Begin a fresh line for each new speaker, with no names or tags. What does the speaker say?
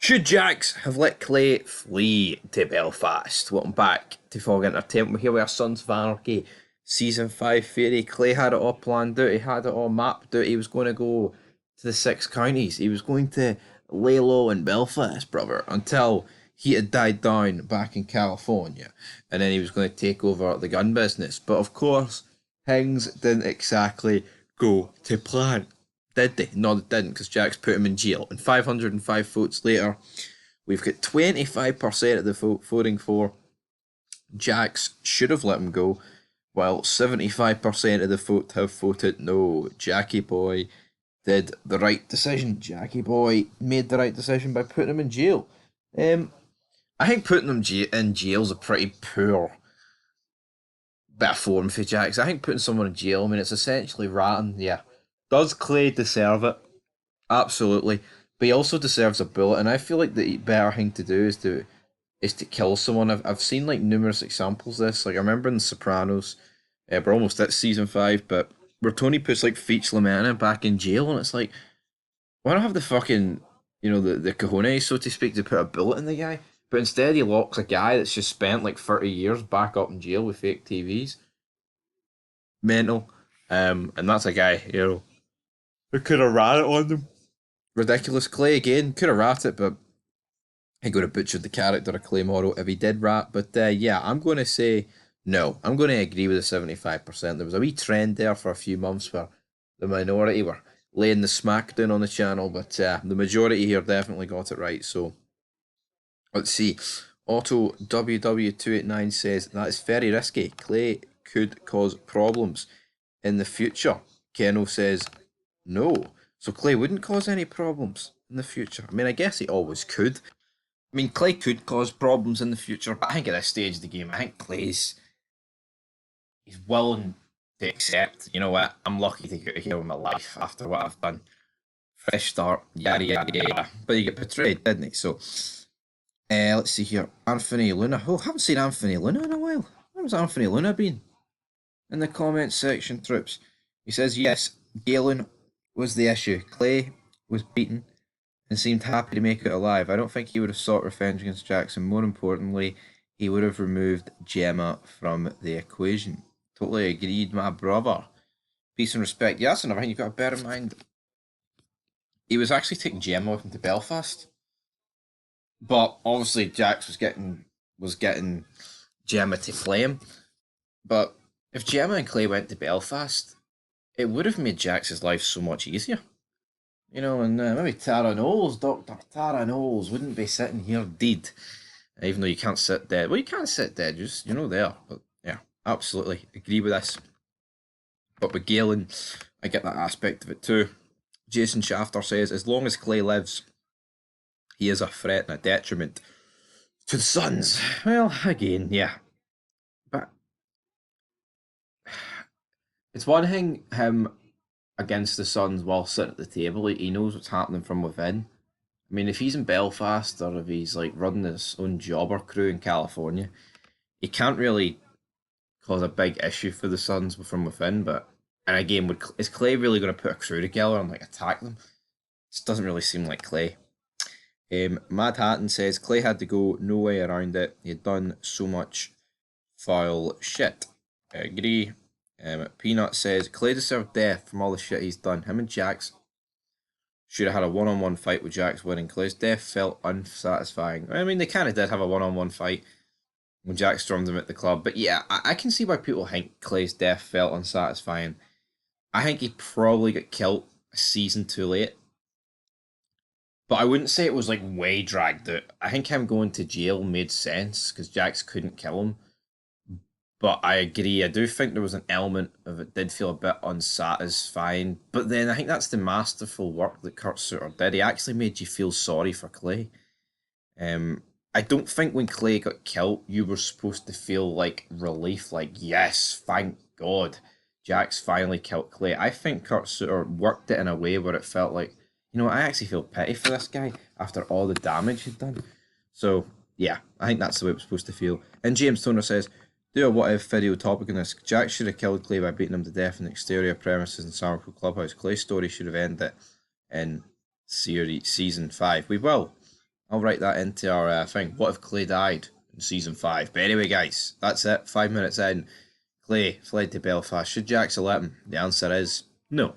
Should Jax have let Clay flee to Belfast? Welcome back to Fog Entertainment. We're here with our Sons of Anarchy Season 5 theory. Clay had it all planned out, he had it all mapped out. He was going to go to the six counties. He was going to lay low in Belfast, brother, until he had died down back in California. And then he was going to take over the gun business. But of course, things didn't exactly go to plan. Did they? No, they didn't, because Jax put him in jail. And 505 votes later, we've got 25% of the vote voting for Jax should have let him go, while 75% of the vote have voted no. Jackie Boy did the right decision. Jackie Boy made the right decision by putting him in jail. I think putting him in jail is a pretty poor bit of form for Jax. I think putting someone in jail, I mean, it's essentially ratting, yeah. Does Clay deserve it? Absolutely. But he also deserves a bullet, and I feel like the better thing to do is to kill someone. I've seen like numerous examples of this. Like I remember in The Sopranos, we're almost at season 5, but where Tony puts like Feach Lamena back in jail, and it's like, why not have the fucking, the cojones, so to speak, to put a bullet in the guy? But instead he locks a guy that's just spent like 30 years back up in jail with fake TVs. Mental. And that's a guy, who could have ran it on them. Ridiculous. Clay again, could have rat it, but he could have butchered the character of Clay Morrow if he did rat. But yeah, I'm going to say no. I'm going to agree with the 75%. There was a wee trend there for a few months where the minority were laying the smackdown on the channel, but the majority here definitely got it right. So let's see. Auto WW289 says that is very risky. Clay could cause problems in the future. Keno says no. So Clay wouldn't cause any problems in the future. I mean, I guess he always could. I mean, Clay could cause problems in the future, but I think at this stage of the game, I think he's willing to accept, you know what, I'm lucky to get here with my life after what I've done. Fresh start, yada yada yada. But he got betrayed, didn't he? So, let's see here. Anthony Luna. Oh, I haven't seen Anthony Luna in a while. Where's Anthony Luna been? In the comments section, troops. He says, yes, Galen was the issue. Clay was beaten and seemed happy to make it alive. I don't think he would have sought revenge against Jackson. More importantly, he would have removed Gemma from the equation. Totally agreed, my brother. Peace and respect. Yeah, that's another thing you've got to bear in mind. He was actually taking Gemma with him to Belfast. But obviously Jax was getting Gemma to play him. But if Gemma and Clay went to Belfast, it would have made Jax's life so much easier. And maybe Tara Knowles, Dr. Tara Knowles, wouldn't be sitting here dead. Even though you can't sit dead. Well, you can't sit dead, just, there. But yeah, absolutely agree with this. But with Galen, I get that aspect of it too. Jason Shafter says, as long as Clay lives, he is a threat and a detriment to the Suns. Well, again, yeah. But it's one thing him against the Suns while sitting at the table. He knows what's happening from within. I mean, if he's in Belfast or if he's like running his own job or crew in California, he can't really cause a big issue for the Suns from within. But and again, is Clay really going to put a crew together and like attack them? This doesn't really seem like Clay. Mad Hatton says Clay had to go, no way around it. He had done so much foul shit. I agree. Peanut says Clay deserved death from all the shit he's done. Him and Jax should have had a one-on-one fight with Jax winning. Clay's death felt unsatisfying. I mean, they kind of did have a one-on-one fight when Jax stormed him at the club. But yeah, I can see why people think Clay's death felt unsatisfying. I think he probably got killed a season too late. But I wouldn't say it was like way dragged out. I think him going to jail made sense because Jax couldn't kill him. But I agree, I do think there was an element of it did feel a bit unsatisfying. But then I think that's the masterful work that Kurt Sutter did. He actually made you feel sorry for Clay. I don't think when Clay got killed, you were supposed to feel like relief, like, yes, thank God, Jax finally killed Clay. I think Kurt Sutter worked it in a way where it felt like, I actually feel pity for this guy after all the damage he'd done. So, yeah, I think that's the way it was supposed to feel. And James Toner says, do a what-if video topic on this. Jax should have killed Clay by beating him to death in the exterior premises in Summerpool Clubhouse. Clay's story should have ended in season 5. We will. I'll write that into our thing. What if Clay died in season 5? But anyway, guys, that's it. 5 minutes in. Clay fled to Belfast. Should Jax have let him? The answer is no.